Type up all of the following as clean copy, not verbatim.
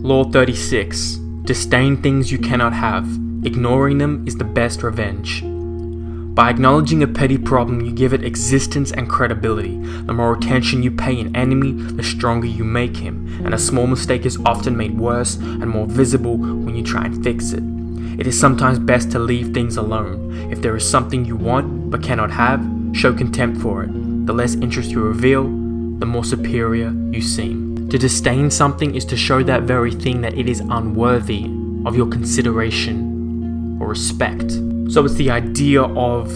Law 36. Disdain things you cannot have. Ignoring them is the best revenge. By acknowledging a petty problem, you give it existence and credibility. The more attention you pay an enemy, the stronger you make him, and a small mistake is often made worse and more visible when you try and fix it. It is sometimes best to leave things alone. If there is something you want but cannot have, show contempt for it. The less interest you reveal, the more superior you seem. To disdain something is to show that very thing that it is unworthy of your consideration or respect. So it's the idea of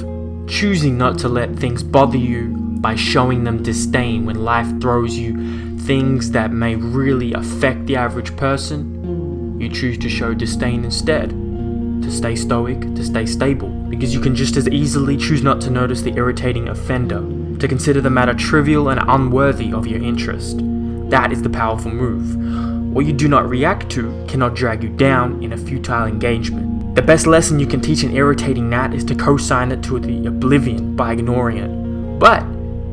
choosing not to let things bother you by showing them disdain when life throws you things that may really affect the average person. You choose to show disdain instead, to stay stoic, to stay stable, because you can just as easily choose not to notice the irritating offender, to consider the matter trivial and unworthy of your interest. That is the powerful move. What you do not react to cannot drag you down in a futile engagement. The best lesson you can teach an irritating gnat is to co-sign it to the oblivion by ignoring it. But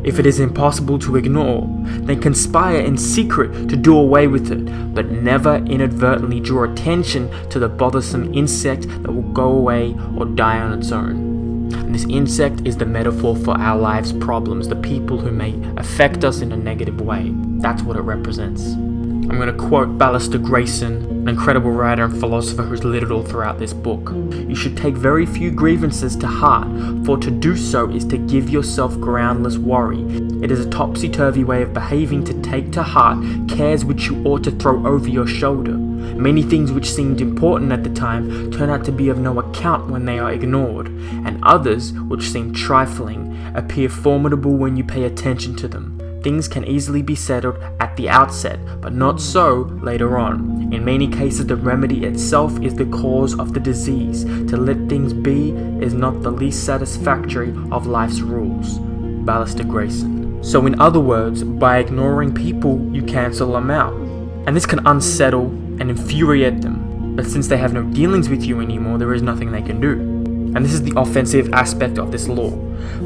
if it is impossible to ignore, then conspire in secret to do away with it, but never inadvertently draw attention to the bothersome insect that will go away or die on its own. And this insect is the metaphor for our life's problems, the people who may affect us in a negative way. That's what it represents. I'm going to quote Ballister Grayson, an incredible writer and philosopher who's littered all throughout this book. You should take very few grievances to heart, for to do so is to give yourself groundless worry. It is a topsy-turvy way of behaving to take to heart cares which you ought to throw over your shoulder. Many things which seemed important at the time turn out to be of no account when they are ignored, and others which seem trifling appear formidable when you pay attention to them. Things can easily be settled at the outset, but not so later on. In many cases, the remedy itself is the cause of the disease. To let things be is not the least satisfactory of life's rules. Ballister Grayson. So in other words, by ignoring people, you cancel them out. And this can unsettle and infuriate them. But since they have no dealings with you anymore, there is nothing they can do. And this is the offensive aspect of this law.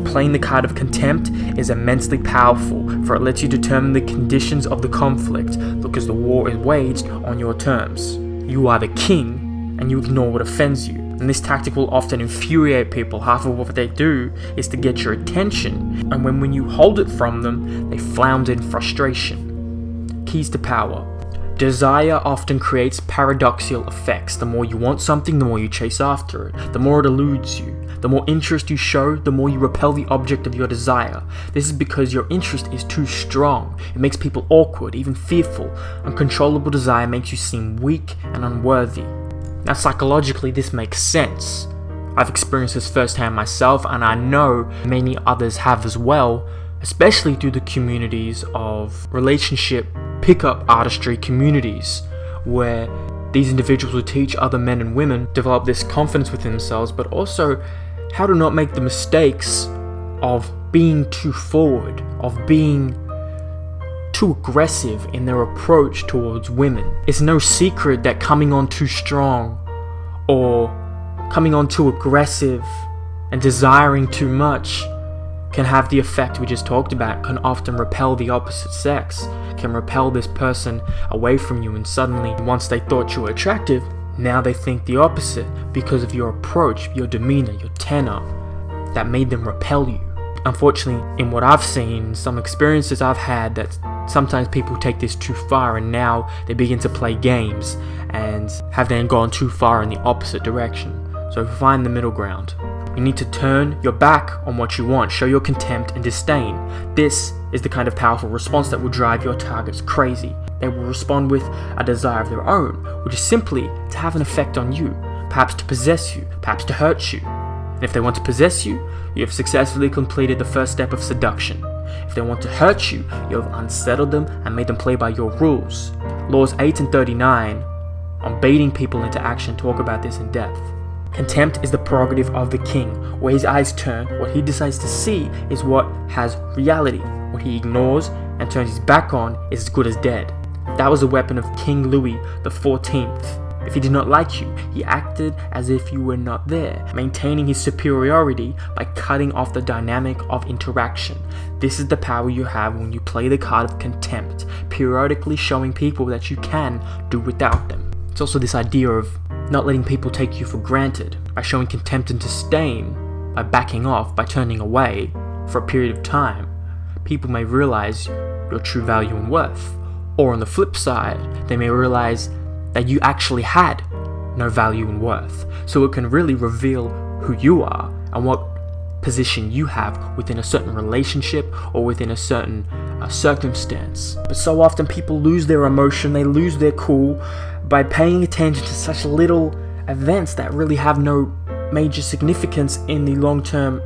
Playing the card of contempt is immensely powerful, for it lets you determine the conditions of the conflict, because the war is waged on your terms. You are the king, and you ignore what offends you. And this tactic will often infuriate people. Half of what they do is to get your attention, and when you hold it from them, they flounder in frustration. Keys to power. Desire often creates paradoxical effects. The more you want something, the more you chase after it. The more it eludes you. The more interest you show, the more you repel the object of your desire. This is because your interest is too strong. It makes people awkward, even fearful. Uncontrollable desire makes you seem weak and unworthy. Now psychologically, this makes sense. I've experienced this firsthand myself, and I know many others have as well, especially through the communities of relationship pickup artistry communities, where these individuals will teach other men and women develop this confidence within themselves, but also how to not make the mistakes of being too forward, of being too aggressive in their approach towards women. It's no secret that coming on too strong or coming on too aggressive and desiring too much can have the effect we just talked about, can often repel the opposite sex, can repel this person away from you, and suddenly, once they thought you were attractive, now they think the opposite because of your approach, your demeanor, your tenor, that made them repel you. Unfortunately, in what I've seen, some experiences I've had, that sometimes people take this too far and now they begin to play games and have then gone too far in the opposite direction. So find the middle ground. You need to turn your back on what you want, show your contempt and disdain. This is the kind of powerful response that will drive your targets crazy. They will respond with a desire of their own, which is simply to have an effect on you, perhaps to possess you, perhaps to hurt you. And if they want to possess you, you have successfully completed the first step of seduction. If they want to hurt you, you have unsettled them and made them play by your rules. Laws 8 and 39 on baiting people into action talk about this in depth. Contempt is the prerogative of the king. Where his eyes turn, what he decides to see is what has reality. What he ignores and turns his back on is as good as dead. That was the weapon of King Louis XIV, If he did not like you, he acted as if you were not there, maintaining his superiority by cutting off the dynamic of interaction. This is the power you have when you play the card of contempt, periodically showing people that you can do without them. It's also this idea of not letting people take you for granted, by showing contempt and disdain, by backing off, by turning away for a period of time. People may realize your true value and worth. Or on the flip side, they may realize that you actually had no value and worth. So it can really reveal who you are and what position you have within a certain relationship or within a certain circumstance. But so often people lose their emotion, they lose their cool by paying attention to such little events that really have no major significance in the long-term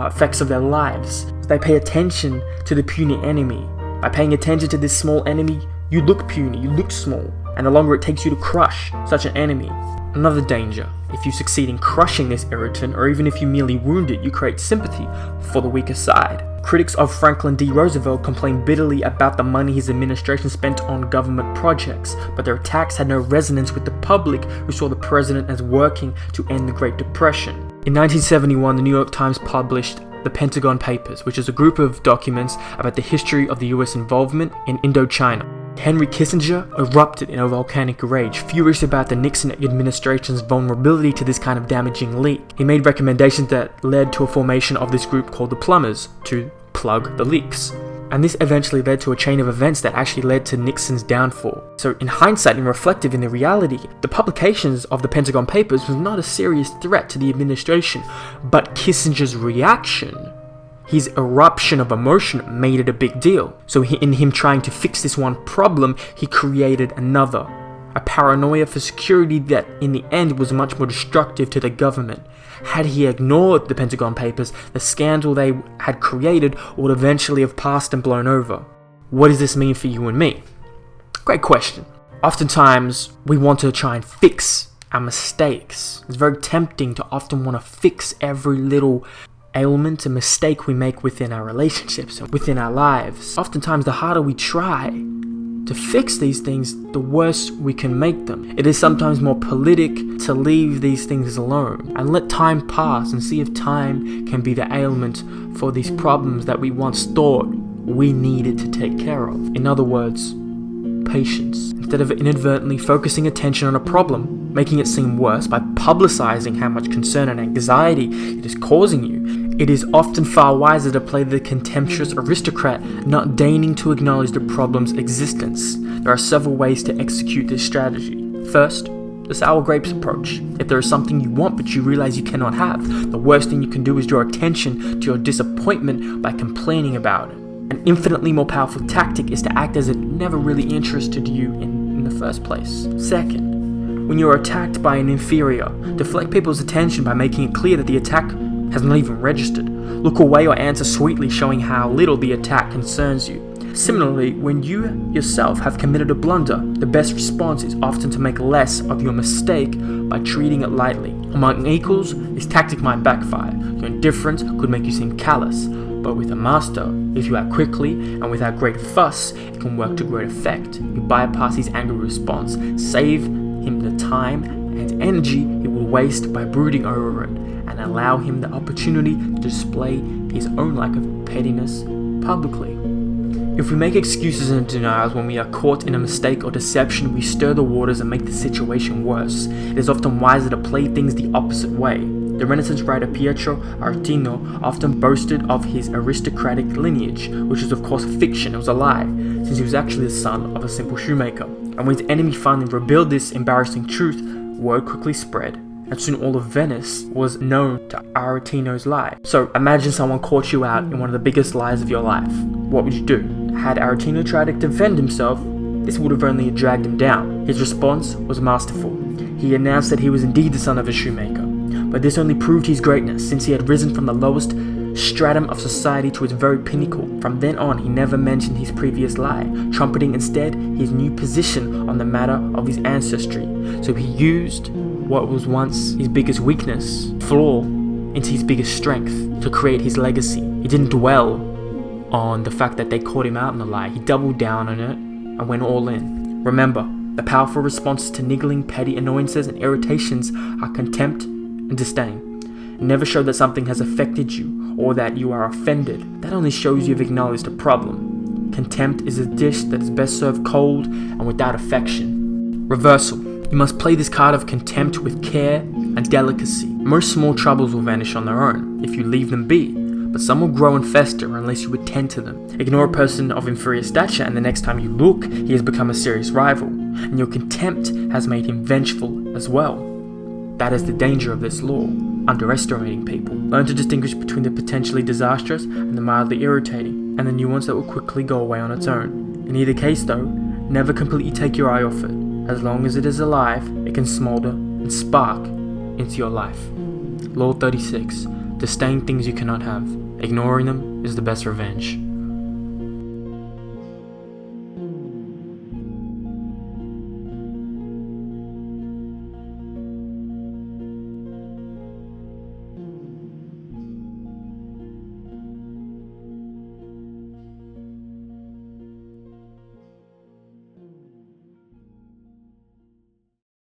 effects of their lives. They pay attention to the puny enemy. By paying attention to this small enemy, you look puny, you look small, and the longer it takes you to crush such an enemy. Another danger: if you succeed in crushing this irritant, or even if you merely wound it, you create sympathy for the weaker side. Critics of Franklin D. Roosevelt complained bitterly about the money his administration spent on government projects, but their attacks had no resonance with the public, who saw the president as working to end the Great Depression. In 1971, the New York Times published the Pentagon Papers, which is a group of documents about the history of the US involvement in Indochina. Henry Kissinger erupted in a volcanic rage, furious about the Nixon administration's vulnerability to this kind of damaging leak. He made recommendations that led to a formation of this group called the Plumbers to plug the leaks. And this eventually led to a chain of events that actually led to Nixon's downfall. So in hindsight and reflective in the reality, the publications of the Pentagon Papers was not a serious threat to the administration, but Kissinger's reaction, his eruption of emotion, made it a big deal. So in him trying to fix this one problem, he created another. A paranoia for security that in the end was much more destructive to the government. Had he ignored the Pentagon Papers, the scandal they had created would eventually have passed and blown over. What does this mean for you and me? Great question. Oftentimes, we want to try and fix our mistakes. It's very tempting to often want to fix every little ailment and mistake we make within our relationships and within our lives. Oftentimes, the harder we try to fix these things, the worse we can make them. It is sometimes more politic to leave these things alone and let time pass and see if time can be the ailment for these problems that we once thought we needed to take care of. In other words, patience. Instead of inadvertently focusing attention on a problem, making it seem worse by publicizing how much concern and anxiety it is causing you, it is often far wiser to play the contemptuous aristocrat, not deigning to acknowledge the problem's existence. There are several ways to execute this strategy. First, the sour grapes approach. If there is something you want but you realize you cannot have, the worst thing you can do is draw attention to your disappointment by complaining about it. An infinitely more powerful tactic is to act as it never really interested you in the first place. Second, when you are attacked by an inferior, deflect people's attention by making it clear that the attack has not even registered. Look away or answer sweetly, showing how little the attack concerns you. Similarly, when you yourself have committed a blunder, the best response is often to make less of your mistake by treating it lightly. Among equals, this tactic might backfire. Your indifference could make you seem callous. But with a master, if you act quickly and without great fuss, it can work to great effect. You bypass his angry response, save him the time and energy he will waste by brooding over it, and allow him the opportunity to display his own lack of pettiness publicly. If we make excuses and denials when we are caught in a mistake or deception, we stir the waters and make the situation worse. It is often wiser to play things the opposite way. The Renaissance writer Pietro Aretino often boasted of his aristocratic lineage, which is of course fiction. It was a lie, since he was actually the son of a simple shoemaker. And when his enemy finally revealed this embarrassing truth, word quickly spread, and soon all of Venice was known to Aretino's lie. So imagine someone caught you out in one of the biggest lies of your life. What would you do? Had Aretino tried to defend himself, this would have only dragged him down. His response was masterful. He announced that he was indeed the son of a shoemaker. But this only proved his greatness, since he had risen from the lowest stratum of society to its very pinnacle. From then on, he never mentioned his previous lie, trumpeting instead his new position on the matter of his ancestry. So he used what was once his biggest weakness, flaw, into his biggest strength to create his legacy. He didn't dwell on the fact that they caught him out in the lie. He doubled down on it and went all in. Remember, The powerful responses to niggling, petty annoyances, and irritations are contempt and disdain. Never show that something has affected you or that you are offended. That only shows you've acknowledged a problem. Contempt is a dish that is best served cold and without affection. Reversal. You must play this card of contempt with care and delicacy. Most small troubles will vanish on their own if you leave them be, but some will grow and fester unless you attend to them. Ignore a person of inferior stature, and the next time you look, he has become a serious rival, and your contempt has made him vengeful as well. That is the danger of this law, underestimating people. Learn to distinguish between the potentially disastrous and the mildly irritating, and the nuance that will quickly go away on its own. In either case though, never completely take your eye off it. As long as it is alive, it can smolder and spark into your life. Law 36. Disdain things you cannot have. Ignoring them is the best revenge.